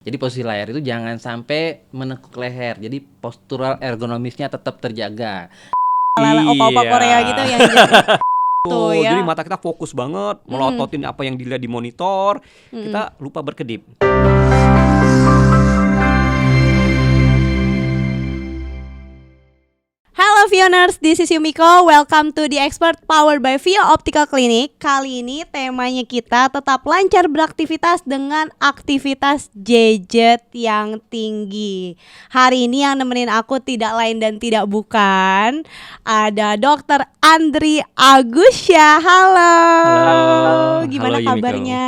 Jadi posisi layar itu jangan sampai menekuk leher. Jadi postural ergonomisnya tetap terjaga. Ala-ala opa-opa Korea gitu yang jadi tuh ya. Jadi mata kita fokus banget melototin apa yang dilihat di monitor. Kita lupa berkedip. Halo Vioners, this is Yumiko. Welcome to The Expert powered by Vio Optical Clinic. Kali ini temanya kita tetap lancar beraktivitas dengan aktivitas gadget yang tinggi. Hari ini yang nemenin aku tidak lain dan tidak bukan ada Dr. Andri Agusya. Halo. Gimana Halo, Yumiko. kabarnya?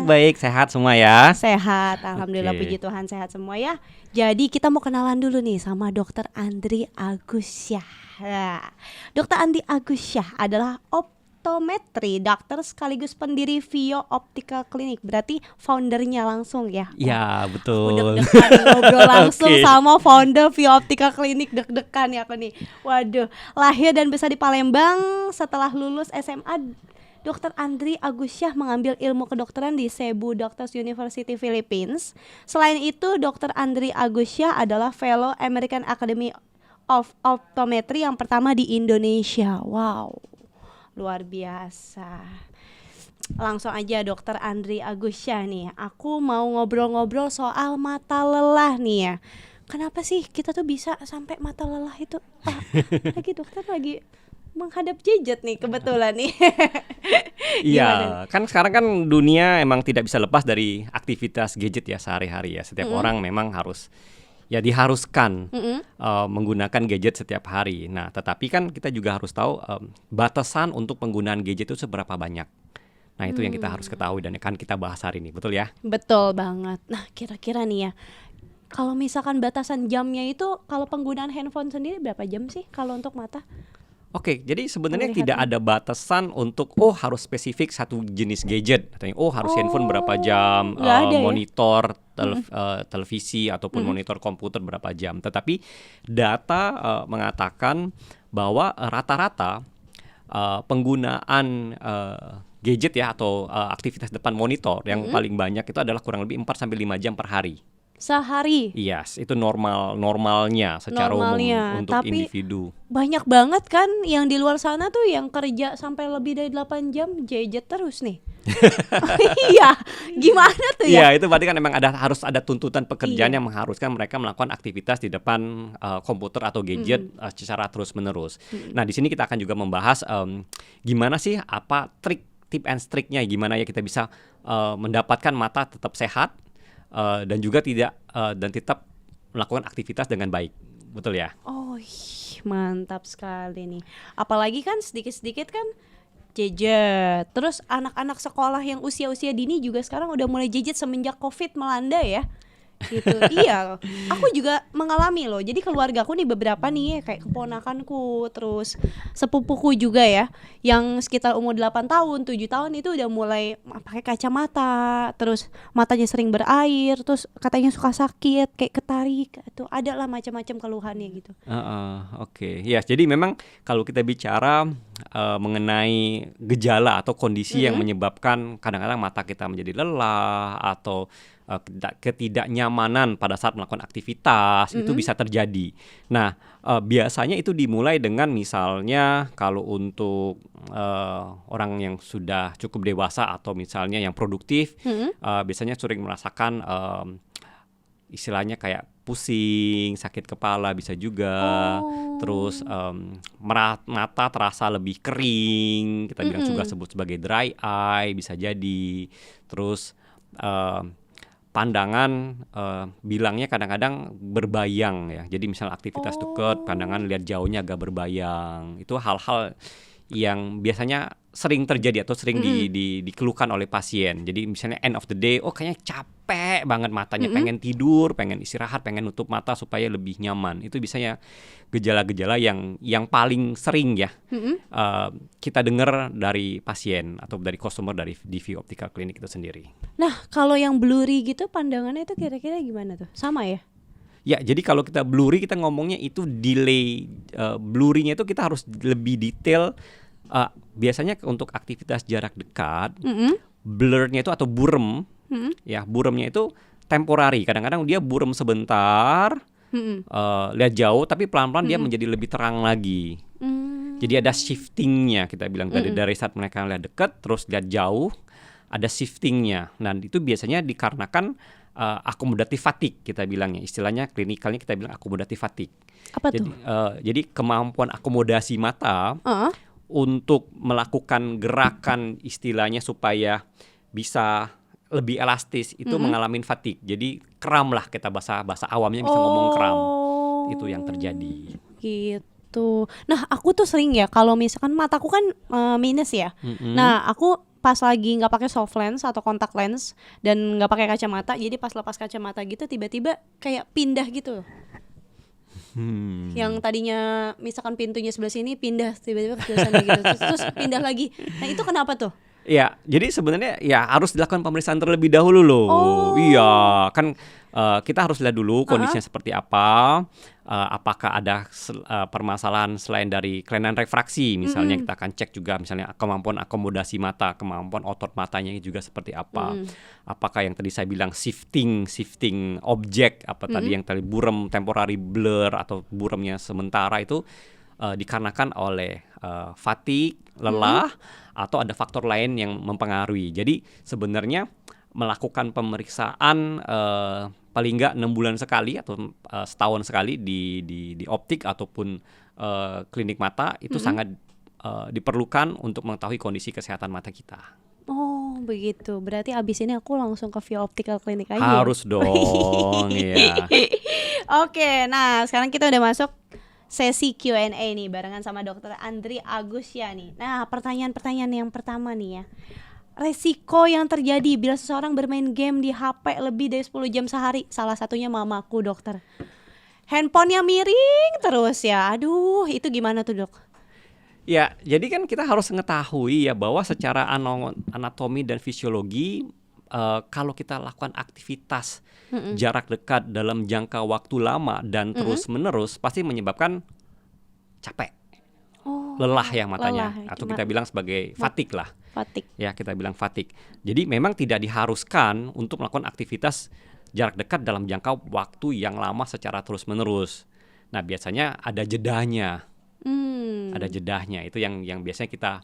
Baik, sehat semua ya. Sehat, alhamdulillah, Oke. puji Tuhan sehat semua ya. Jadi kita mau kenalan dulu nih sama Dr. Andri Agusya. Nah, Dr. Andri Agusya adalah optometri dokter sekaligus pendiri Vio Optical Clinic. Berarti foundernya langsung ya? Ya, Udah betul. deg-degan ngobrol langsung Oke. sama founder Vio Optical Clinic, deg-degan ya aku nih. Waduh, lahir dan besar di Palembang. Setelah lulus SMA, Dr. Andri Agusya mengambil ilmu kedokteran di Cebu Doctors University Philippines. Selain itu, Dr. Andri Agusya adalah Fellow American Academy of Optometry yang pertama di Indonesia. Wow, luar biasa. Langsung aja Dr. Andri Agusya nih. Aku mau ngobrol-ngobrol soal mata lelah nih ya. Kenapa sih kita tuh bisa sampai mata lelah itu? Lagi dokter lagi menghadap gadget nih kebetulan nih. Gimana? Iya, kan sekarang kan dunia emang tidak bisa lepas dari aktivitas gadget ya sehari-hari ya. Setiap orang memang harus diharuskan menggunakan gadget setiap hari. Nah, tetapi kan kita juga harus tahu batasan untuk penggunaan gadget itu seberapa banyak. Nah, itu yang kita harus ketahui dan akan kita bahas hari ini, betul ya? Betul banget. Nah, kira-kira nih ya, kalau misalkan batasan jamnya itu, kalau penggunaan handphone sendiri berapa jam sih kalau untuk mata? Oke, jadi sebenarnya Melihatnya. tidak ada batasan untuk harus spesifik satu jenis gadget, atau harus handphone berapa jam, nggak ada ya? monitor televisi ataupun monitor komputer berapa jam. Tetapi data mengatakan bahwa rata-rata penggunaan gadget ya atau aktivitas depan monitor yang paling banyak itu adalah kurang lebih 4 sampai 5 jam per hari. Sehari? Yes, itu normalnya secara Normalnya, umum untuk tapi individu. banyak banget kan yang di luar sana tuh yang kerja sampai lebih dari 8 jam gadget terus nih. Iya, gimana tuh ya? Iya, itu berarti kan memang harus ada tuntutan pekerjaan Iya. yang mengharuskan mereka melakukan aktivitas di depan komputer atau gadget secara terus-menerus. Nah, di sini kita akan juga membahas gimana sih tip and triknya, gimana ya kita bisa mendapatkan mata tetap sehat dan juga dan tetap melakukan aktivitas dengan baik. Betul ya? Oh, mantap sekali nih. Apalagi kan sedikit-sedikit kan gadget. Terus anak-anak sekolah yang usia-usia dini juga sekarang udah mulai gadget semenjak COVID melanda ya. Gitu. Iya, aku juga mengalami loh. Jadi keluargaku nih beberapa nih kayak keponakanku, terus sepupuku juga ya, yang sekitar umur 8 tahun, 7 tahun itu udah mulai pakai kacamata, terus matanya sering berair, terus katanya suka sakit, kayak ketarik, tuh ada lah macam-macam keluhannya gitu. Oke. Ya, jadi memang kalau kita bicara mengenai gejala atau kondisi yang menyebabkan kadang-kadang mata kita menjadi lelah atau ketidaknyamanan pada saat melakukan aktivitas itu bisa terjadi. Nah, biasanya itu dimulai dengan misalnya kalau untuk orang yang sudah cukup dewasa atau misalnya yang produktif, biasanya sering merasakan istilahnya kayak pusing, sakit kepala bisa juga. Terus mata terasa lebih kering, kita bilang juga sebut sebagai dry eye bisa jadi. Terus pandangan bilangnya kadang-kadang berbayang ya. Jadi misalnya aktivitas dekat, pandangan lihat jauhnya agak berbayang. Itu hal-hal yang biasanya sering terjadi atau sering dikeluhkan oleh pasien. Jadi misalnya end of the day, kayaknya capek banget matanya, pengen tidur, pengen istirahat, pengen nutup mata supaya lebih nyaman. Itu biasanya gejala-gejala yang paling sering ya kita dengar dari pasien atau dari customer di Vio Optical Clinic itu sendiri. Nah, kalau yang blurry gitu pandangannya itu kira-kira gimana tuh? Sama ya? Ya, jadi kalau kita blurry, kita ngomongnya itu delay. Blurry-nya itu kita harus lebih detail. Biasanya untuk aktivitas jarak dekat, blur-nya itu atau burem, ya buremnya itu temporari. Kadang-kadang dia buram sebentar, Mm-mm. lihat jauh, tapi pelan-pelan dia menjadi lebih terang lagi. Jadi ada shiftingnya, kita bilang dari saat mereka lihat dekat terus lihat jauh, ada shiftingnya. Nah itu biasanya dikarenakan akomodatif fatigue, kita bilangnya, istilahnya klinikalnya kita bilang akomodatif fatigue. Apa Jadi, tuh? jadi kemampuan akomodasi mata Heeh. untuk melakukan gerakan istilahnya supaya bisa lebih elastis itu mengalami fatigue. Jadi kram lah, kita bahasa awamnya bisa ngomong kram. Itu yang terjadi. Gitu. Nah, aku tuh sering ya kalau misalkan mataku kan minus ya. Mm-mm. Nah, aku pas lagi nggak pakai soft lens atau kontak lens dan nggak pakai kacamata, jadi pas lepas kacamata gitu tiba-tiba kayak pindah gitu. Yang tadinya misalkan pintunya sebelah sini pindah tiba-tiba ke sebelah sana gitu. Terus pindah lagi. Nah, itu kenapa tuh? Ya, jadi sebenarnya ya harus dilakukan pemeriksaan terlebih dahulu loh. Oh. Iya, kan kita harus lihat dulu kondisinya seperti apa. Apakah ada permasalahan selain dari kelainan refraksi, misalnya kita akan cek juga misalnya kemampuan akomodasi mata, kemampuan otot matanya juga seperti apa. Apakah yang tadi saya bilang shifting objek, apa tadi yang tadi buram temporary blur atau buramnya sementara itu dikarenakan oleh fatigue, lelah, atau ada faktor lain yang mempengaruhi. Jadi sebenarnya melakukan pemeriksaan paling nggak 6 bulan sekali atau setahun sekali di optik ataupun klinik mata itu sangat diperlukan untuk mengetahui kondisi kesehatan mata kita. Oh, begitu. Berarti abis ini aku langsung ke Via Optical Clinic aja. Ya? Harus dong, ya. Oke, nah sekarang kita udah masuk sesi Q&A nih barengan sama Dokter Andri Agusya nih. Nah, pertanyaan-pertanyaan yang pertama nih ya. Resiko yang terjadi bila seseorang bermain game di HP lebih dari 10 jam sehari. Salah satunya mamaku, dokter. Handphonenya miring terus ya. Aduh, itu gimana tuh, Dok? Ya, jadi kan kita harus mengetahui ya bahwa secara anatomi dan fisiologi kalau kita lakukan aktivitas jarak dekat dalam jangka waktu lama dan terus-menerus pasti menyebabkan capek, lelah ya matanya, lelah, atau kita bilang sebagai fatigue lah. Fatigue. Ya, kita bilang fatigue. Jadi memang tidak diharuskan untuk melakukan aktivitas jarak dekat dalam jangka waktu yang lama secara terus-menerus. Nah, biasanya ada jedanya. Ada jedahnya, itu yang biasanya kita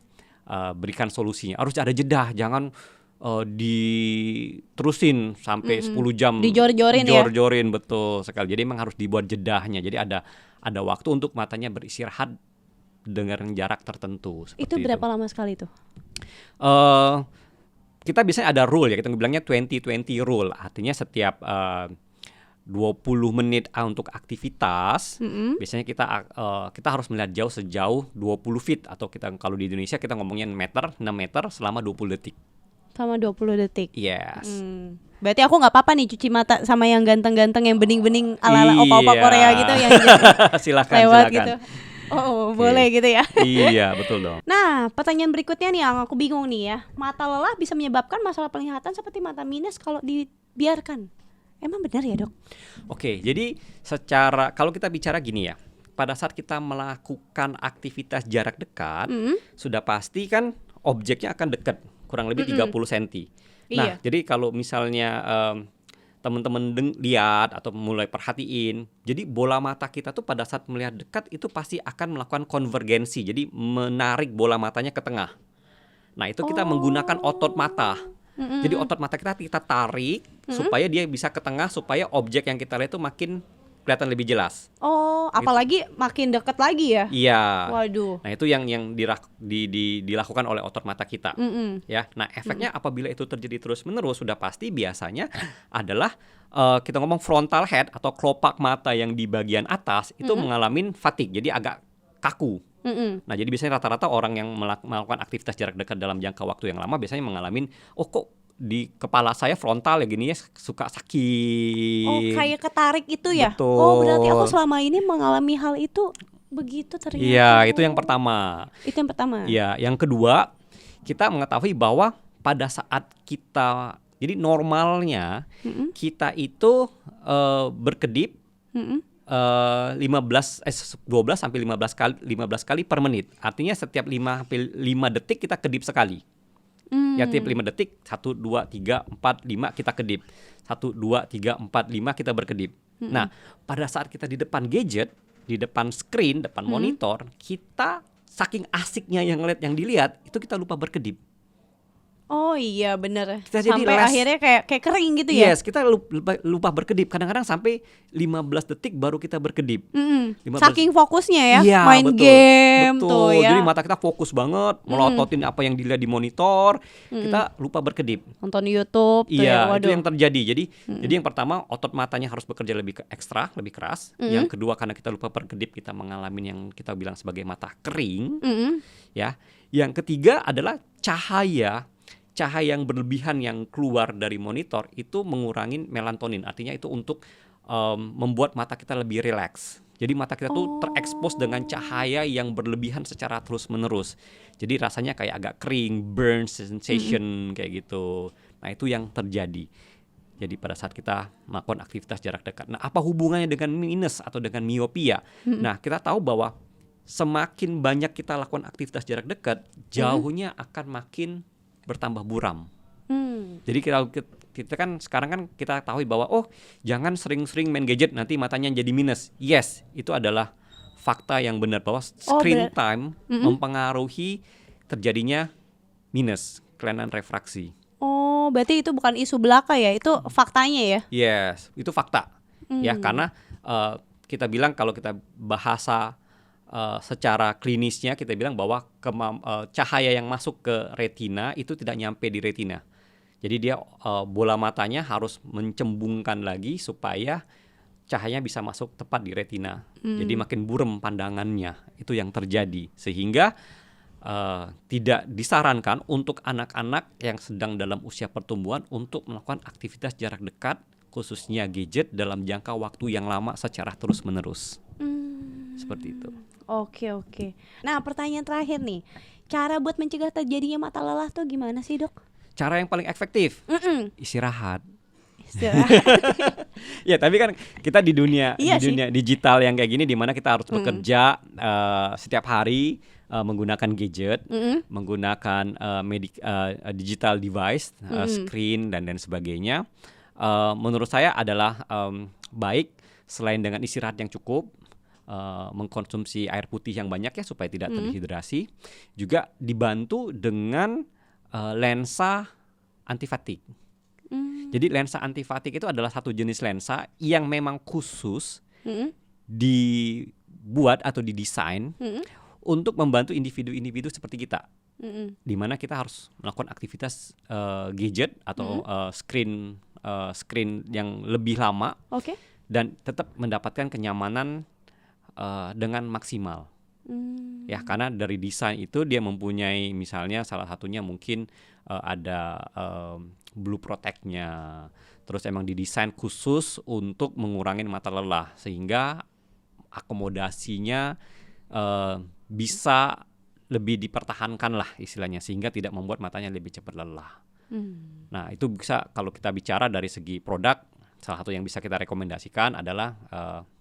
berikan solusinya. Harus ada jedah, jangan diterusin sampai 10 jam. Dijor-jorin ya? Jor-jorin, betul sekali. Jadi memang harus dibuat jedahnya. Jadi ada waktu untuk matanya beristirahat dengan jarak tertentu. Itu berapa lama sekali tuh? Kita biasanya ada rule ya, kita bilangnya 20-20 rule. Artinya setiap 20 menit untuk aktivitas, biasanya kita harus melihat jauh sejauh 20 feet, atau kita kalau di Indonesia kita ngomongnya 6 meter selama 20 detik. Sama 20 detik. Yes. Berarti aku nggak apa-apa nih cuci mata sama yang ganteng-ganteng yang bening-bening ala-ala Iya. opa-opa Korea gitu yang silakan lewat silakan. gitu. Oh, boleh gitu ya. Iya, betul dong. Nah, pertanyaan berikutnya nih yang aku bingung nih ya. Mata lelah bisa menyebabkan masalah penglihatan seperti mata minus kalau dibiarkan. Emang benar ya, Dok? Oke, jadi kalau kita bicara gini ya, pada saat kita melakukan aktivitas jarak dekat, sudah pasti kan objeknya akan dekat, kurang lebih 30 cm. Nah, Iya. jadi kalau misalnya teman-teman lihat atau mulai perhatiin, jadi bola mata kita tuh pada saat melihat dekat itu pasti akan melakukan konvergensi, jadi menarik bola matanya ke tengah. Nah, itu kita menggunakan otot mata. Jadi otot mata kita tarik supaya dia bisa ke tengah, supaya objek yang kita lihat itu makin kelihatan lebih jelas. Oh, apalagi makin dekat lagi ya? Iya. Waduh. Nah, itu yang dilakukan oleh otot mata kita. Ya. Nah, efeknya apabila itu terjadi terus-menerus sudah pasti biasanya adalah kita ngomong frontal head atau kelopak mata yang di bagian atas itu mengalami fatigue, jadi agak kaku. Nah, jadi biasanya rata-rata orang yang melakukan aktivitas jarak dekat dalam jangka waktu yang lama biasanya mengalami, kok di kepala saya frontal ya gini ya suka sakit. Oh, kayak ketarik itu ya? Betul. Oh, berarti aku selama ini mengalami hal itu begitu ternyata. Iya, itu yang pertama. Itu yang pertama. Iya, yang kedua kita mengetahui bahwa pada saat kita, jadi normalnya kita itu berkedip 12 sampai 15 kali per menit. Artinya setiap 5 detik kita kedip sekali. Ya tiap 5 detik 1, 2, 3, 4, 5 kita kedip. 1, 2, 3, 4, 5 kita berkedip. Nah, pada saat kita di depan gadget, di depan screen, depan monitor, kita saking asiknya yang dilihat, itu kita lupa berkedip. Oh iya bener. Kita jadi Sampai less- akhirnya kayak kering gitu ya. Yes, kita lupa berkedip. Kadang-kadang sampai 15 detik baru kita berkedip. 15 Saking fokusnya ya, Iya, main betul, game betul. tuh ya. Jadi mata kita fokus banget, melototin apa yang dilihat di monitor, kita lupa berkedip. Nonton YouTube tuh ya. Iya, Waduh. itu yang terjadi. Jadi yang pertama otot matanya harus bekerja lebih ekstra, lebih keras. Yang kedua karena kita lupa berkedip, kita mengalami yang kita bilang sebagai mata kering. Ya. Yang ketiga adalah cahaya yang berlebihan yang keluar dari monitor itu mengurangi melatonin. Artinya itu untuk membuat mata kita lebih rileks. Jadi mata kita tuh terekspos dengan cahaya yang berlebihan secara terus-menerus. Jadi rasanya kayak agak kering, burn sensation kayak gitu. Nah, itu yang terjadi. Jadi pada saat kita melakukan aktivitas jarak dekat. Nah, apa hubungannya dengan minus atau dengan miopia? Nah, kita tahu bahwa semakin banyak kita lakukan aktivitas jarak dekat, jauhnya akan makin bertambah buram. Jadi kita kan sekarang kan kita tahu bahwa jangan sering-sering main gadget nanti matanya jadi minus. Yes, itu adalah fakta yang benar bahwa screen time mempengaruhi terjadinya minus, kelainan refraksi. Oh, berarti itu bukan isu belaka ya, itu faktanya ya? Yes, itu fakta. Ya, karena kita bilang kalau kita bahasa secara klinisnya kita bilang bahwa cahaya yang masuk ke retina itu tidak nyampe di retina. Jadi dia bola matanya harus mencembungkan lagi supaya cahayanya bisa masuk tepat di retina. Jadi makin buram pandangannya. Itu yang terjadi. Sehingga tidak disarankan untuk anak-anak yang sedang dalam usia pertumbuhan untuk melakukan aktivitas jarak dekat, khususnya gadget dalam jangka waktu yang lama secara terus-menerus. Seperti itu. Oke. Nah, pertanyaan terakhir nih. Cara buat mencegah terjadinya mata lelah tuh gimana sih, Dok? Cara yang paling efektif, istirahat. Istirahat. Ya, tapi kan kita di dunia Iya dunia digital yang kayak gini, di mana kita harus bekerja setiap hari menggunakan gadget, menggunakan digital device, screen dan sebagainya. Menurut saya adalah baik selain dengan istirahat yang cukup, mengkonsumsi air putih yang banyak ya supaya tidak terdehidrasi, juga dibantu dengan lensa antifatik. Jadi lensa antifatik itu adalah satu jenis lensa yang memang khusus dibuat atau didesain untuk membantu individu-individu seperti kita, di mana kita harus melakukan aktivitas gadget atau screen yang lebih lama, dan tetap mendapatkan kenyamanan dengan maksimal. Ya, karena dari desain itu dia mempunyai misalnya salah satunya mungkin ada blue protect-nya. Terus emang didesain khusus untuk mengurangi mata lelah sehingga akomodasinya bisa lebih dipertahankan lah istilahnya, sehingga tidak membuat matanya lebih cepat lelah. Nah, itu bisa kalau kita bicara dari segi produk, salah satu yang bisa kita rekomendasikan adalah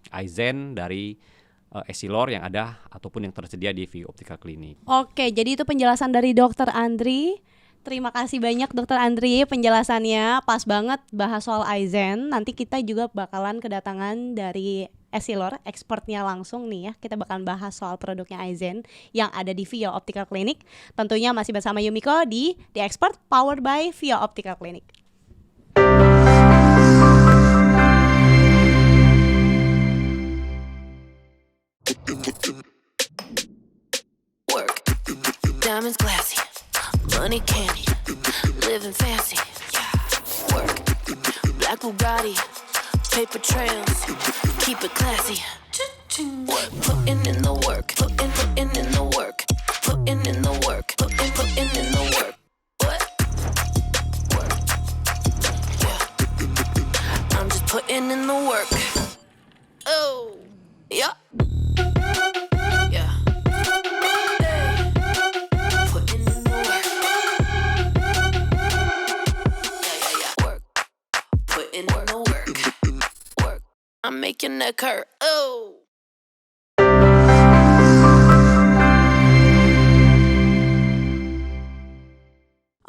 Eyezen dari Essilor yang ada ataupun yang tersedia di Via Optical Clinic. Oke, jadi itu penjelasan dari Dokter Andri. Terima kasih banyak Dokter Andri, penjelasannya pas banget bahas soal Eyezen. Nanti kita juga bakalan kedatangan dari Essilor, expertnya langsung nih ya. Kita bakalan bahas soal produknya Eyezen yang ada di Via Optical Clinic. Tentunya masih bersama Yumiko di The Expert powered by Via Optical Clinic. Work, diamonds classy, money candy, living fancy. Work, black Bugatti, paper trails, keep it classy. Work, putting in the work, putting in the work, putting in the work, putting in the work. What? Work, yeah. I'm just putting in the work. Oh, yeah. I'm making that hurt. Oh.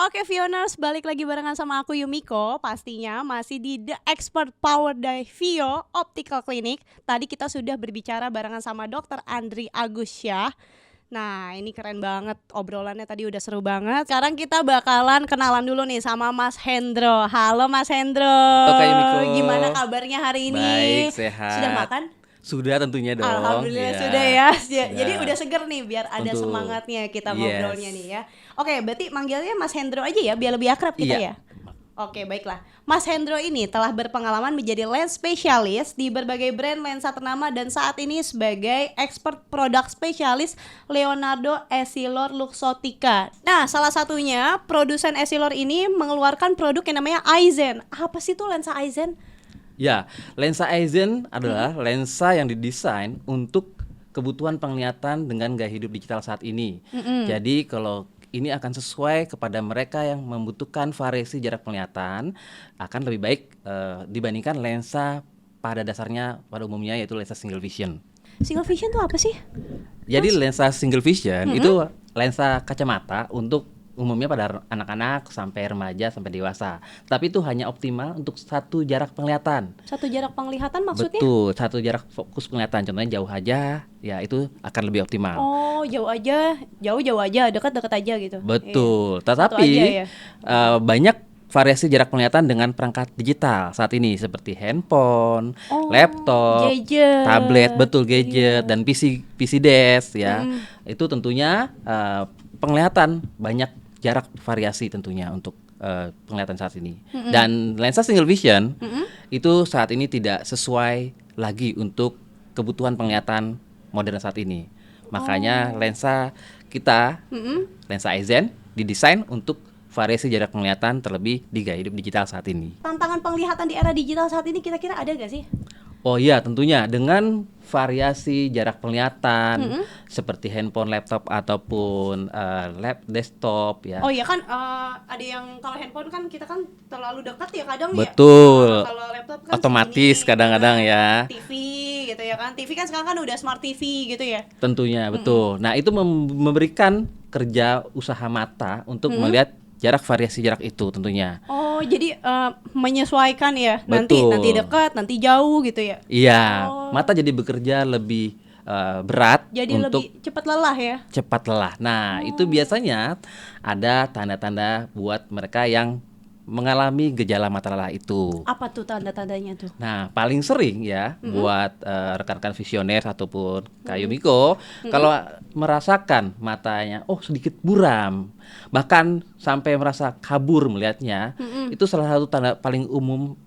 Oke Vioners, balik lagi barengan sama aku Yumiko. Pastinya masih di The Expert Power by Vio Optical Clinic. Tadi kita sudah berbicara barengan sama Dr. Andri Agusyah. Nah ini keren banget, obrolannya tadi udah seru banget. Sekarang kita bakalan kenalan dulu nih sama Mas Hendro. Halo Mas Hendro. Halo Kak Yumiko. Gimana kabarnya hari ini? Baik, sehat. Sudah makan? Sudah tentunya dong. Alhamdulillah ya. sudah ya. Sudah. Jadi udah seger nih biar ada Tentu. semangatnya kita Yes. ngobrolnya nih ya. Oke, berarti manggilnya Mas Hendro aja ya biar lebih akrab kita ya. Iya. Oke, baiklah. Mas Hendro ini telah berpengalaman menjadi lens spesialis di berbagai brand lensa ternama dan saat ini sebagai expert produk spesialis Leonardo Essilor Luxottica. Nah, salah satunya produsen Essilor ini mengeluarkan produk yang namanya Eyezen. Apa sih itu lensa Eyezen? Ya, lensa Eyezen adalah lensa yang didesain untuk kebutuhan penglihatan dengan gaya hidup digital saat ini. Jadi kalau ini akan sesuai kepada mereka yang membutuhkan variasi jarak penglihatan, akan lebih baik dibandingkan lensa pada dasarnya pada umumnya yaitu lensa single vision. Single vision itu apa sih? Jadi lensa single vision itu lensa kacamata untuk umumnya pada anak-anak sampai remaja sampai dewasa. Tapi itu hanya optimal untuk satu jarak penglihatan. Satu jarak penglihatan maksudnya? Betul, satu jarak fokus penglihatan. Contohnya jauh aja, ya itu akan lebih optimal. Oh, jauh aja, jauh aja, dekat-dekat aja gitu. Betul. Iya. Satu Tetapi aja ya. banyak variasi jarak penglihatan dengan perangkat digital saat ini seperti handphone, Oh, laptop, gadget. tablet, betul gadget dan PC desk ya. Itu tentunya penglihatan banyak jarak variasi tentunya untuk penglihatan saat ini. Dan lensa single vision itu saat ini tidak sesuai lagi untuk kebutuhan penglihatan modern saat ini. Makanya lensa kita, lensa Eyezen didesain untuk variasi jarak penglihatan terlebih di gaya hidup digital saat ini. Tantangan penglihatan di era digital saat ini kira-kira ada gak sih? Oh iya, tentunya dengan variasi jarak penglihatan seperti handphone, laptop ataupun desktop ya. Oh iya kan ada yang kalau handphone kan kita kan terlalu dekat ya kadang ya. Betul. Kalau laptop kan Otomatis segini, kadang-kadang ya. TV gitu ya kan. TV kan sekarang kan udah smart TV gitu ya. Tentunya betul. Nah, itu memberikan kerja usaha mata untuk melihat jarak variasi jarak itu tentunya. Oh, jadi menyesuaikan ya. Betul. Nanti dekat, nanti jauh gitu ya. Iya, Oh. mata jadi bekerja lebih berat Jadi untuk lebih cepat lelah ya. cepat lelah. Nah, itu biasanya ada tanda-tanda buat mereka yang mengalami gejala mata lelah itu. Apa tuh tanda-tandanya tuh? Nah, paling sering ya buat rekan-rekan visioner ataupun Kak Yumiko kalau merasakan matanya sedikit buram, bahkan sampai merasa kabur melihatnya, itu salah satu tanda paling umum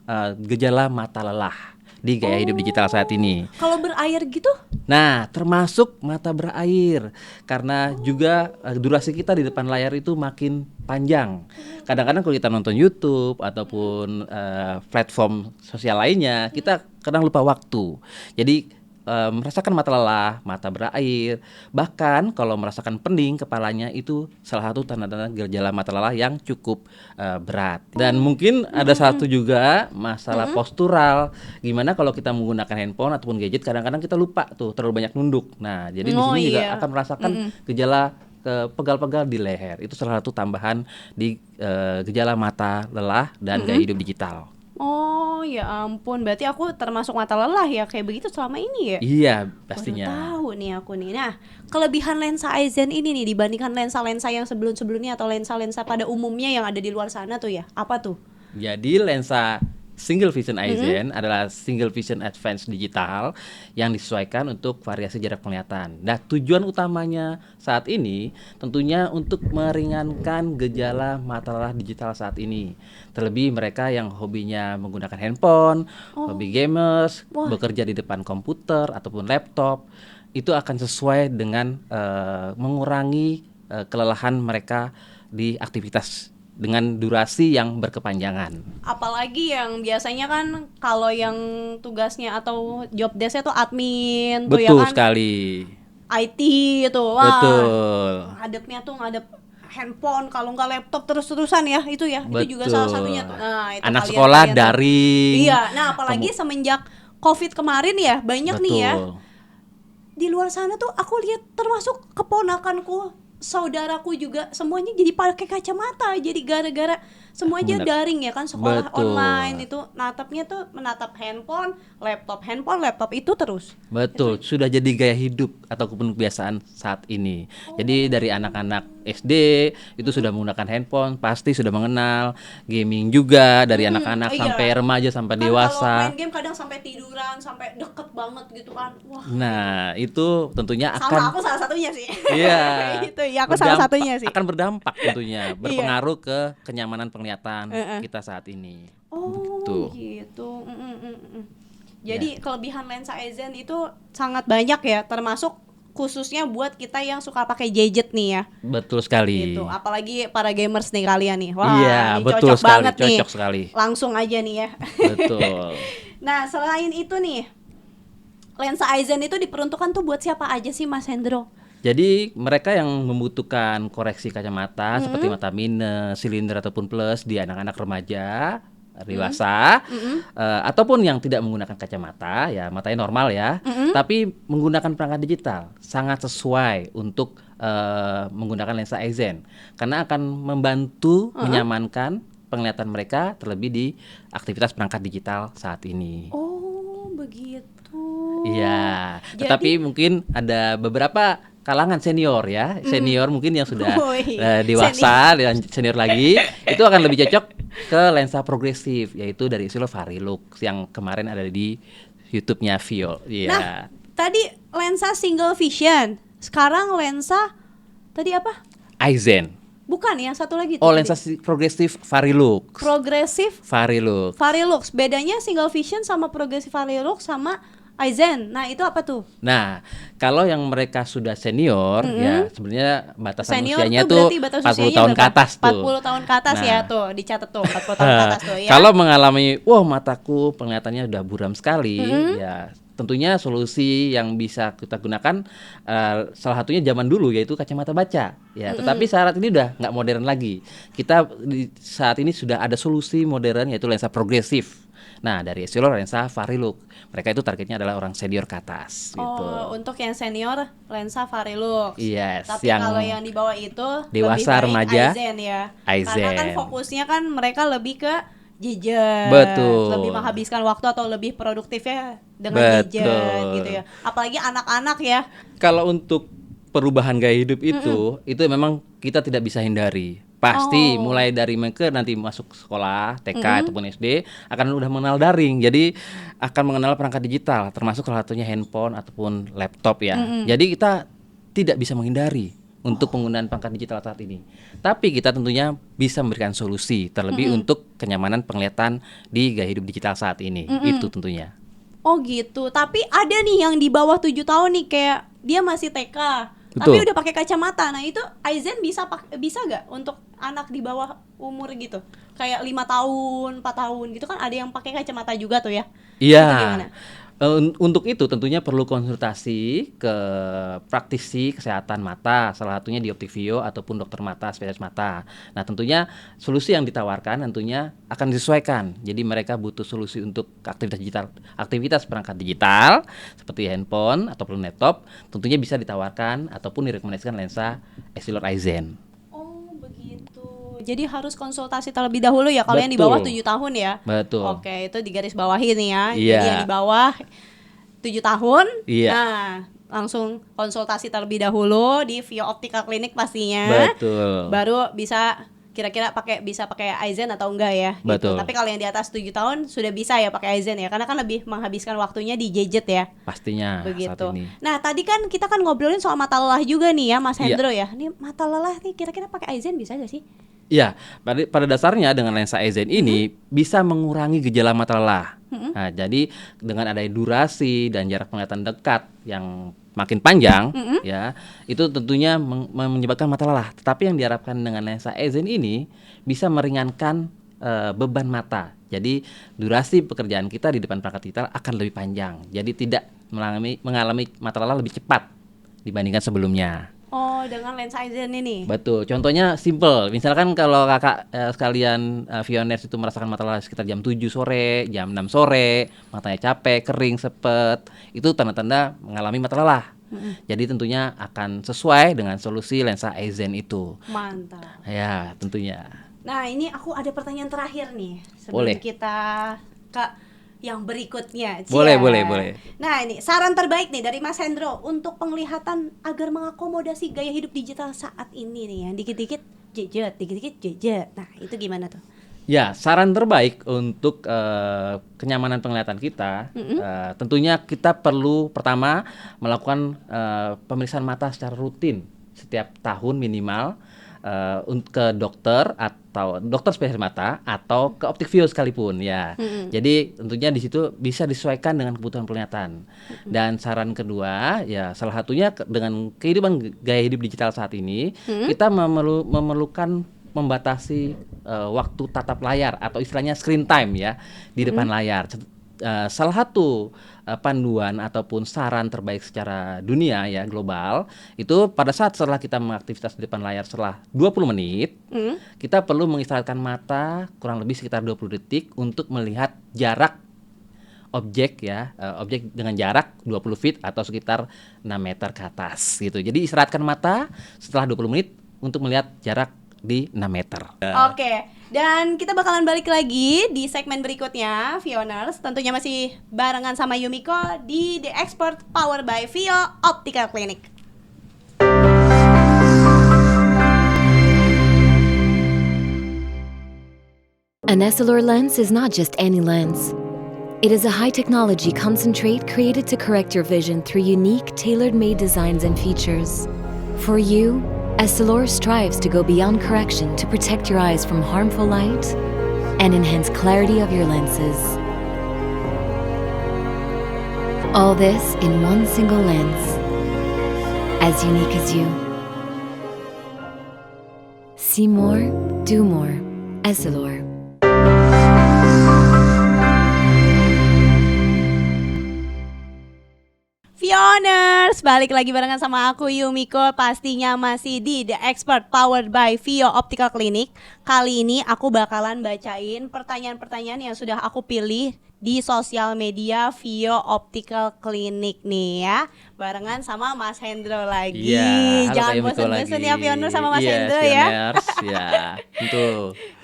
gejala mata lelah di gaya hidup digital saat ini. Kalau berair gitu? Nah, termasuk mata berair karena juga durasi kita di depan layar itu makin panjang. Kadang-kadang kalau kita nonton YouTube ataupun platform sosial lainnya, kita kadang lupa waktu. Jadi merasakan mata lelah, mata berair, bahkan kalau merasakan pening kepalanya itu salah satu tanda-tanda gejala mata lelah yang cukup berat. Dan mungkin ada satu juga masalah postural. Gimana kalau kita menggunakan handphone ataupun gadget, kadang-kadang kita lupa tuh terlalu banyak nunduk. Nah, jadi di sini juga akan merasakan gejala pegal-pegal di leher. Itu salah satu tambahan di gejala mata lelah dan gaya hidup digital. Oh ya ampun, berarti aku termasuk mata lelah ya kayak begitu selama ini ya? Iya, Baru pastinya. tahu nih aku nih. Nah, kelebihan lensa Eyezen ini nih dibandingkan lensa-lensa yang sebelum-sebelumnya atau lensa-lensa pada umumnya yang ada di luar sana tuh ya, apa tuh? Jadi lensa single vision Eyezen adalah single vision advanced digital yang disesuaikan untuk variasi jarak penglihatan. Nah, tujuan utamanya saat ini tentunya untuk meringankan gejala mata lelah digital saat ini. Terlebih mereka yang hobinya menggunakan handphone, hobi gamers, bekerja di depan komputer ataupun laptop, itu akan sesuai dengan mengurangi kelelahan mereka di aktivitas dengan durasi yang berkepanjangan. Apalagi yang biasanya kan kalau yang tugasnya atau job desk-nya tuh admin tuh ya Betul kan, sekali. IT itu, wah, Betul. ngadepnya tuh ngadep handphone kalau nggak laptop terus-terusan ya itu ya, itu juga salah satunya tuh. Nah, itu Anak kalian- sekolah kalian tuh. daring. Iya, nah apalagi semenjak COVID kemarin ya banyak nih ya. Betul. Di luar sana tuh aku lihat termasuk keponakanku saudaraku juga semuanya jadi pakai kacamata. Jadi gara-gara semuanya Benar. daring ya kan, sekolah Betul. online itu natapnya tuh menatap handphone, laptop itu terus. Betul, sudah jadi gaya hidup ataupun kebiasaan saat ini. Jadi dari anak-anak SD itu sudah menggunakan handphone, pasti sudah mengenal gaming juga dari anak-anak iya. sampai remaja sampai Kan kalau dewasa. main game kadang sampai tiduran, sampai deket banget gitu kan. Wah, Nah, itu tentunya sama akan aku salah satunya sih. iya. Itu ya aku salah berdampak- satunya sih. Akan berdampak tentunya, berpengaruh ke kenyamanan penglihatan kita saat ini. Oh, Tuh. gitu. Jadi kelebihan lensa Eisen itu sangat banyak ya, termasuk khususnya buat kita yang suka pakai gadget nih ya. Betul sekali. Gitu. Apalagi para gamers nih kalian nih. Wah, Iya, ini betul cocok sekali, banget nih. cocok sekali. Langsung aja nih ya. Betul. Nah, selain itu nih, lensa Eisen itu diperuntukkan tuh buat siapa aja sih Mas Hendro? Jadi mereka yang membutuhkan koreksi kacamata seperti mata minus, silinder ataupun plus di anak-anak remaja, dewasa, ataupun yang tidak menggunakan kacamata, ya matanya normal ya, tapi menggunakan perangkat digital sangat sesuai untuk menggunakan lensa Eisen karena akan membantu menyamankan penglihatan mereka terlebih di aktivitas perangkat digital saat ini. Oh, begitu. Iya, Jadi- tetapi mungkin ada beberapa kalangan senior ya, senior mungkin yang sudah Woi, dewasa dan senior lagi, itu akan lebih cocok ke lensa progresif, yaitu dari Essilor Varilux yang kemarin ada di YouTube-nya Vio. Iya, Nah, tadi lensa single vision, sekarang lensa tadi apa? Eisen. Bukan ya, satu lagi tuh Oh, tadi. lensa progresif Varilux. Progresif Varilux. Varilux. Bedanya single vision sama progresif Varilux sama Eisen. Nah, itu apa tuh? Nah, kalau yang mereka sudah senior, ya sebenarnya batasan Senior usianya tuh tuh berarti batas 40 usianya tahun ke berapa? atas tuh. 40 tahun ke atas Nah. ya tuh, dicatat tuh 40 tahun ke atas tuh ya. Kalau mengalami, wah mataku penglihatannya udah buram sekali, ya tentunya solusi yang bisa kita gunakan salah satunya zaman dulu yaitu kacamata baca. Ya, tetapi saat ini udah nggak modern lagi. Saat ini sudah ada solusi modern yaitu lensa progresif. Nah, dari Essilor lensa Varilux. Mereka itu targetnya adalah orang senior ke atas gitu. Oh, untuk yang senior lensa Varilux. Yes, Tapi yang kalau yang di bawah itu dewasa, lebih baik remaja, Eisen ya. Eisen. Karena kan fokusnya kan mereka lebih ke gadget. Betul. Lebih menghabiskan waktu atau lebih produktif ya dengan Betul. gadget gitu ya. Apalagi anak-anak ya. Kalau untuk perubahan gaya hidup itu memang kita tidak bisa hindari. Pasti mulai dari mereka nanti masuk sekolah TK ataupun SD akan udah mengenal daring. Jadi akan mengenal perangkat digital termasuk salah satunya handphone ataupun laptop ya. Jadi kita tidak bisa menghindari untuk penggunaan perangkat digital saat ini. Tapi kita tentunya bisa memberikan solusi terlebih untuk kenyamanan penglihatan di gaya hidup digital saat ini. Itu tentunya. Oh gitu. Tapi ada nih yang di bawah 7 tahun nih kayak dia masih TK. Tapi Betul. udah pakai kacamata. Nah, itu Eisen bisa gak untuk anak di bawah umur gitu? Kayak 5 tahun, 4 tahun gitu kan ada yang pakai kacamata juga tuh ya. Itu gimana? Iya. Untuk itu tentunya perlu konsultasi ke praktisi kesehatan mata, salah satunya di Optik Vio ataupun dokter mata, spesialis mata. Nah, tentunya solusi yang ditawarkan tentunya akan disesuaikan. Jadi mereka butuh solusi untuk aktivitas perangkat digital seperti handphone ataupun laptop, tentunya bisa ditawarkan ataupun direkomendasikan lensa Essilor Eisen. Oh, begitu. Jadi harus konsultasi terlebih dahulu ya kalau yang di bawah 7 Betul. tahun ya. Betul. Oke, itu digaris bawahi nih ya. Iya. Jadi yang di bawah 7 tahun. Iya. Nah, langsung konsultasi terlebih dahulu di Vio Optika Klinik pastinya. Betul. Baru bisa kira-kira bisa pakai Eisen atau enggak ya gitu. Betul. Tapi kalau yang di atas 7 tahun sudah bisa ya pakai Eisen ya karena kan lebih menghabiskan waktunya di gadget ya. Pastinya Begitu. saat ini. Nah, tadi kan kita kan ngobrolin soal mata lelah juga nih ya Mas Iya. Hendro ya. Nih mata lelah nih kira-kira pakai Eisen bisa gak sih? Ya, pada dasarnya dengan lensa Eisen ini bisa mengurangi gejala mata lelah. Nah, jadi dengan adanya durasi dan jarak penglihatan dekat yang makin panjang, ya, itu tentunya menyebabkan mata lelah. Tetapi yang diharapkan dengan lensa Eisen ini bisa meringankan beban mata. Jadi durasi pekerjaan kita di depan perangkat digital akan lebih panjang. Jadi tidak mengalami mata lelah lebih cepat dibandingkan sebelumnya. Oh, dengan lensa Eisen ini. Betul, contohnya simple. Misalkan kalau kakak sekalian Vioners itu merasakan mata lelah sekitar jam 7 sore, jam 6 sore, matanya capek, kering, sepet, itu tanda-tanda mengalami mata lelah. Jadi tentunya akan sesuai dengan solusi lensa Aizen itu. Mantap. Ya, tentunya. Nah, ini aku ada pertanyaan terakhir nih sebelum Boleh. kita ke yang berikutnya. Boleh, Cia. boleh. Nah, ini saran terbaik nih dari Mas Hendro untuk penglihatan agar mengakomodasi gaya hidup digital saat ini nih, yang dikit-dikit jejet, dikit-dikit jejet. Nah, itu gimana tuh? Ya, saran terbaik untuk kenyamanan penglihatan kita, tentunya kita perlu pertama melakukan pemeriksaan mata secara rutin setiap tahun minimal ke dokter atau dokter spesialis mata atau ke optik view sekalipun ya. Jadi tentunya di situ bisa disesuaikan dengan kebutuhan penglihatan. Dan saran kedua ya salah satunya dengan kehidupan gaya hidup digital saat ini, kita memerlukan membatasi waktu tatap layar atau istilahnya screen time ya di depan layar. Salah satu panduan ataupun saran terbaik secara dunia ya global itu pada saat setelah kita mengaktivitas di depan layar setelah 20 menit, kita perlu mengistirahatkan mata kurang lebih sekitar 20 detik untuk melihat jarak objek ya, objek dengan jarak 20 feet atau sekitar 6 meter ke atas gitu. Jadi istirahatkan mata setelah 20 menit untuk melihat jarak di 6 meter. Oke, dan kita bakalan balik lagi di segmen berikutnya, Vioners. Tentunya masih barengan sama Yumiko di The Expert Powered by Vio Optical Clinic. An Essilor lens is not just any lens. It is a high-technology concentrate created to correct your vision through unique, tailor-made designs and features. For you, Essilor strives to go beyond correction to protect your eyes from harmful light and enhance clarity of your lenses. All this in one single lens, as unique as you. See more, do more. Essilor. Vioners, balik lagi barengan sama aku Yumiko, pastinya masih di The Expert Powered by Vio Optical Clinic. Kali ini aku bakalan bacain pertanyaan-pertanyaan yang sudah aku pilih di sosial media Vio Optical Clinic nih ya. Barengan sama Mas Hendro lagi. Iya, halo Jangan Kak Yumiko bosan-bosan lagi. ya Vioners sama Mas Iya, Hendro ya. Vioners, ya, tentu.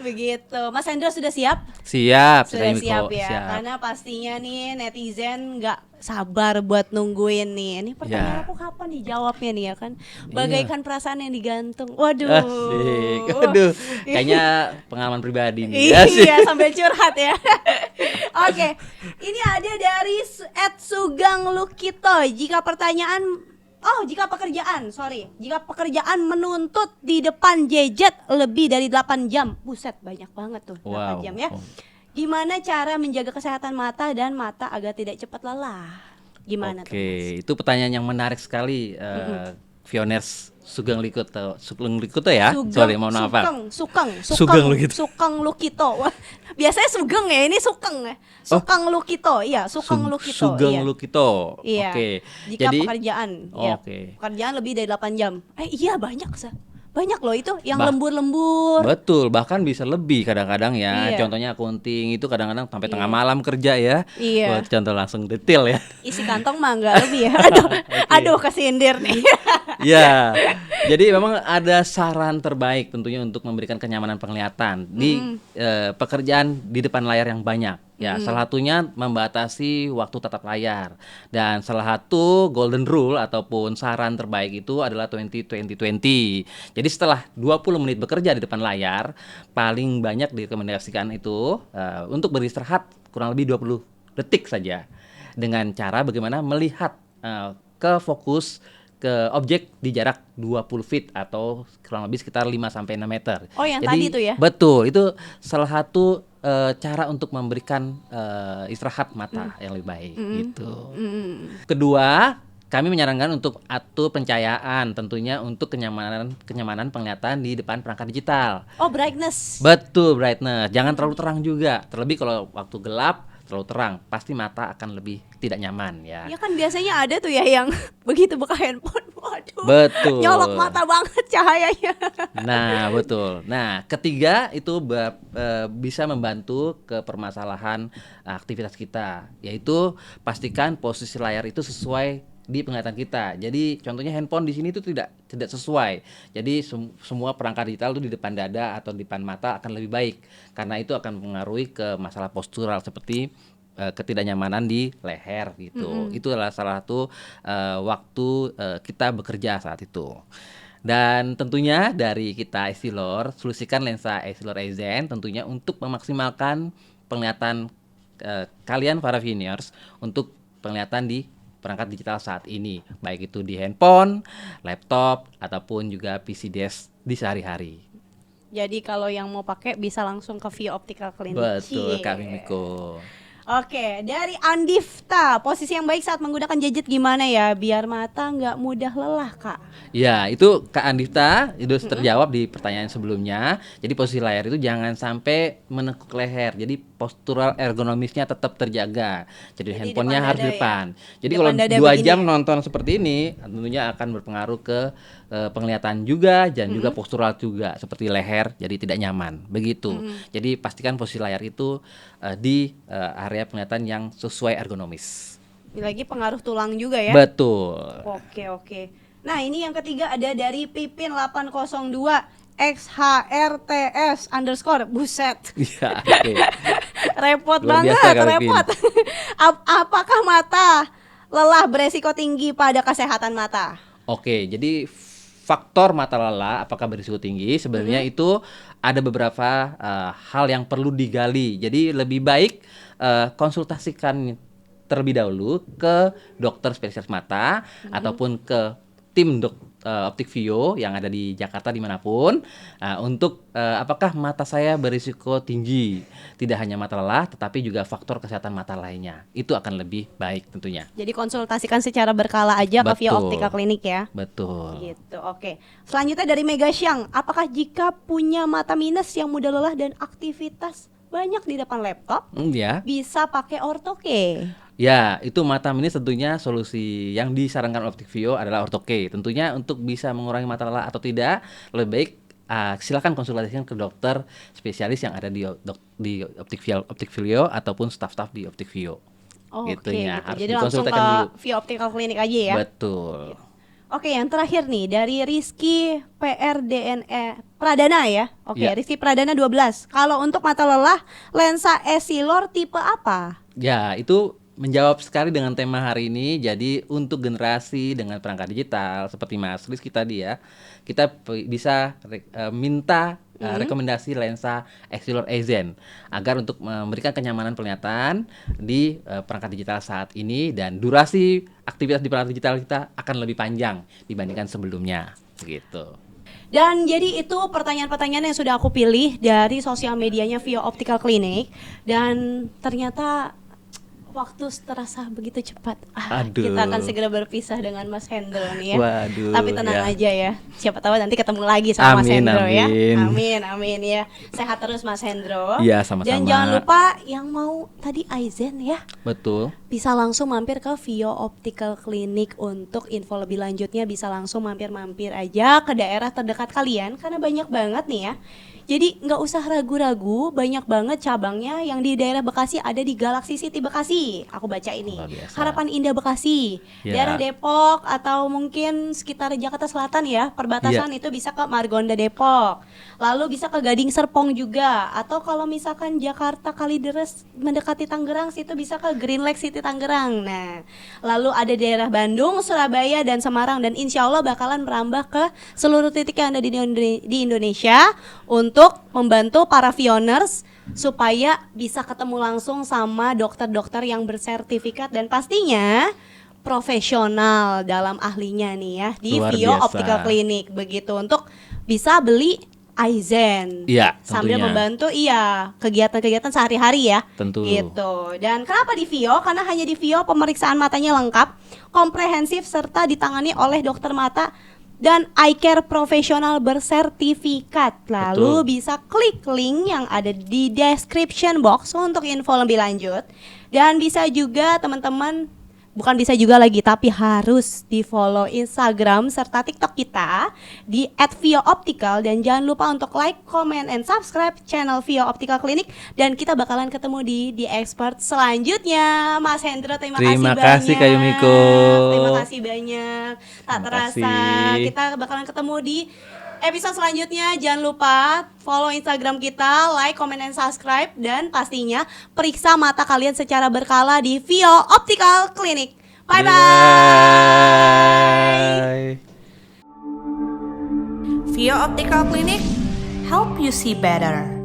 Begitu. Mas Hendro sudah siap? Siap, Sudah Kak Yumiko, siap ya, siap. karena pastinya nih netizen nggak sabar buat nungguin nih. Ini pertanyaan Ya. aku kapan dijawabnya nih ya kan? Bagaikan perasaan yang digantung. Waduh. Asik. Waduh, kayaknya pengalaman pribadi nih. Asik. Iya, sambil curhat ya. Oke, ini ada dari @Sugeng Lukito. Jika pekerjaan menuntut di depan gadget lebih dari 8 jam. Buset, banyak banget tuh 8 Wow. jam ya. Gimana cara menjaga kesehatan mata dan mata agar tidak cepat lelah? Gimana tuh? Oke, itu pertanyaan yang menarik sekali, Vioners Sugeng Likuto ya. Sorry, mohon maaf Pak. Sugeng Lukito. Sugeng Lukito. Wah, biasanya Sugeng ya, ini Sugeng ya. Sugeng Lukito, iya, Sugeng Lukito. Sugeng iya. Lukito. Iya. Oke. Jika Jadi pekerjaan, ya, Oke. pekerjaan lebih dari 8 jam. Iya banyak banyak loh itu yang Bah- lembur-lembur. betul, bahkan bisa lebih kadang-kadang ya. Iya. Contohnya accounting itu kadang-kadang sampai tengah Iya. malam kerja ya. Iya. Buat contoh langsung detail ya. Isi kantong mah enggak lebih ya. Aduh kesindir nih. Ya, jadi memang ada saran terbaik tentunya untuk memberikan kenyamanan penglihatan di pekerjaan di depan layar yang banyak. Ya, salah satunya membatasi waktu tatap layar. Dan salah satu golden rule ataupun saran terbaik itu adalah 20-20-20. Jadi setelah 20 menit bekerja di depan layar, paling banyak direkomendasikan itu untuk beristirahat kurang lebih 20 detik saja. Dengan cara bagaimana melihat ke fokus ke objek di jarak 20 feet atau kurang lebih sekitar 5-6 meter. Oh, yang tadi itu ya? Betul, itu salah satu cara untuk memberikan istirahat mata yang lebih baik gitu. Kedua, kami menyarankan untuk atur pencahayaan tentunya untuk kenyamanan penglihatan di depan perangkat digital. Oh, brightness. Betul, brightness. Jangan terlalu terang juga. Terlebih kalau waktu gelap terlalu terang, pasti mata akan lebih tidak nyaman ya. Ya kan biasanya ada tuh ya yang begitu buka handphone, waduh. Betul. Nyolok mata banget cahayanya. Nah, betul. Nah, ketiga itu bisa membantu ke permasalahan aktivitas kita, yaitu pastikan posisi layar itu sesuai di penglihatan kita. Jadi contohnya handphone di sini itu tidak sesuai. Jadi semua perangkat digital itu di depan dada atau di depan mata akan lebih baik karena itu akan mempengaruhi ke masalah postural seperti ketidaknyamanan di leher gitu. Itu adalah salah satu waktu kita bekerja saat itu. Dan tentunya dari kita Essilor, solusikan lensa Essilor Eyezen tentunya untuk memaksimalkan penglihatan kalian para viewers untuk penglihatan di perangkat digital saat ini, baik itu di handphone, laptop, ataupun juga PC desk di sehari-hari. Jadi kalau yang mau pakai bisa langsung ke Vio Optical Clinic. Betul, Kak Mimiko. Oke, dari Andifta, posisi yang baik saat menggunakan gadget gimana ya biar mata nggak mudah lelah, Kak? Ya, itu Kak Andifta itu terjawab di pertanyaan sebelumnya. Jadi posisi layar itu jangan sampai menekuk leher. Jadi postural ergonomisnya tetap terjaga. Jadi handphonenya depan harus dada di depan. Jadi Depan kalau dada 2 begini jam ya? nonton seperti ini, tentunya akan berpengaruh ke penglihatan juga dan juga postural juga seperti leher jadi tidak nyaman. Begitu. Jadi pastikan posisi layar itu di area penglihatan yang sesuai ergonomis. Lagi pengaruh tulang juga ya. Betul. Oke. Nah, ini yang ketiga ada dari Pipin 802 XHRTS _ buset. Iya, oke. Repot Luar banget, biasa, Kak Pipin. repot. Apakah mata lelah beresiko tinggi pada kesehatan mata? Oke, jadi faktor mata lelah apakah berisiko tinggi? Sebenarnya itu ada beberapa hal yang perlu digali. Jadi lebih baik konsultasikan terlebih dahulu ke dokter spesialis mata ataupun ke tim Optik Vio yang ada di Jakarta dimanapun untuk apakah mata saya berisiko tinggi, tidak hanya mata lelah tetapi juga faktor kesehatan mata lainnya, itu akan lebih baik tentunya. Jadi konsultasikan secara berkala aja ke Vio Betul. Optical Clinic ya. Betul. Gitu, oke. Selanjutnya dari Mega Syang, apakah jika punya mata minus yang mudah lelah dan aktivitas banyak di depan laptop Ya. bisa pakai ortoke? Ya, itu mata minus tentunya solusi yang disarankan Optik Vio adalah ortoke. Tentunya untuk bisa mengurangi mata lelah atau tidak, lebih baik silakan konsultasikan ke dokter spesialis yang ada di Optik Vio ataupun staf-staf di Optik Vio. Oke, Gitu ya, gitu. harus Jadi langsung ke dikonsultasikan dulu. Vio Optical Clinic aja ya. Betul. Oke, yang terakhir nih dari Rizky PRDNE Pradana ya. Oke, Ya. Rizky Pradana 12. Kalau untuk mata lelah, lensa Essilor tipe apa? Ya, itu menjawab sekali dengan tema hari ini. Jadi untuk generasi dengan perangkat digital seperti Mas Rizky tadi ya, kita bisa minta rekomendasi lensa Essilor Eyezen agar untuk memberikan kenyamanan penglihatan di perangkat digital saat ini dan durasi aktivitas di perangkat digital kita akan lebih panjang dibandingkan sebelumnya gitu. Dan jadi itu pertanyaan-pertanyaan yang sudah aku pilih dari sosial medianya Vio Optical Clinic. Dan ternyata waktu terasa begitu cepat. Aduh. Kita akan segera berpisah dengan Mas Hendro nih ya. Waduh, Tapi tenang ya. aja ya. Siapa tahu nanti ketemu lagi sama Mas Amin, Hendro ya. amin. Amin ya. Sehat terus Mas Hendro. Iya, sama-sama. Dan jangan lupa yang mau tadi Eyezen ya, Betul. bisa langsung mampir ke Vio Optical Clinic. Untuk info lebih lanjutnya bisa langsung mampir-mampir aja ke daerah terdekat kalian karena banyak banget nih ya. Jadi nggak usah ragu-ragu, banyak banget cabangnya. Yang di daerah Bekasi ada di Galaxy City Bekasi. Aku baca ini. Luar biasa. Harapan Indah Bekasi, Ya. daerah Depok atau mungkin sekitar Jakarta Selatan ya. Perbatasan itu bisa ke Margonda Depok. Lalu bisa ke Gading Serpong juga. Atau kalau misalkan Jakarta Kalideres mendekati Tangerang, situ bisa ke Green Lake City Tangerang. Nah, lalu ada daerah Bandung, Surabaya dan Semarang, dan insya Allah bakalan merambah ke seluruh titik yang ada di Indonesia untuk membantu para Vioners supaya bisa ketemu langsung sama dokter-dokter yang bersertifikat dan pastinya profesional dalam ahlinya nih ya di Luar Vio biasa. Optical Clinic begitu, untuk bisa beli Eyezen Iya, sambil tentunya. membantu kegiatan-kegiatan sehari-hari ya. Tentu. Gitu. Dan kenapa di Vio? Karena hanya di Vio pemeriksaan matanya lengkap, komprehensif serta ditangani oleh dokter mata dan eye care profesional bersertifikat. Lalu Betul. bisa klik link yang ada di description box untuk info lebih lanjut. Dan bisa juga teman-teman Bukan bisa juga lagi, tapi harus di follow Instagram serta TikTok kita di @viooptical, dan jangan lupa untuk like, comment, and subscribe channel Vio Optical Clinic, dan kita bakalan ketemu di expert selanjutnya. Mas Hendro, terima Terima kasih kasih, banyak. Kak Yumiko. Terima kasih banyak. Tak Terima terasa kasih. kita bakalan ketemu di episode selanjutnya. Jangan lupa follow Instagram kita, like, comment, and subscribe, dan pastinya periksa mata kalian secara berkala di Vio Optical Clinic. Bye bye. Bye. Vio Optical Clinic, help you see better.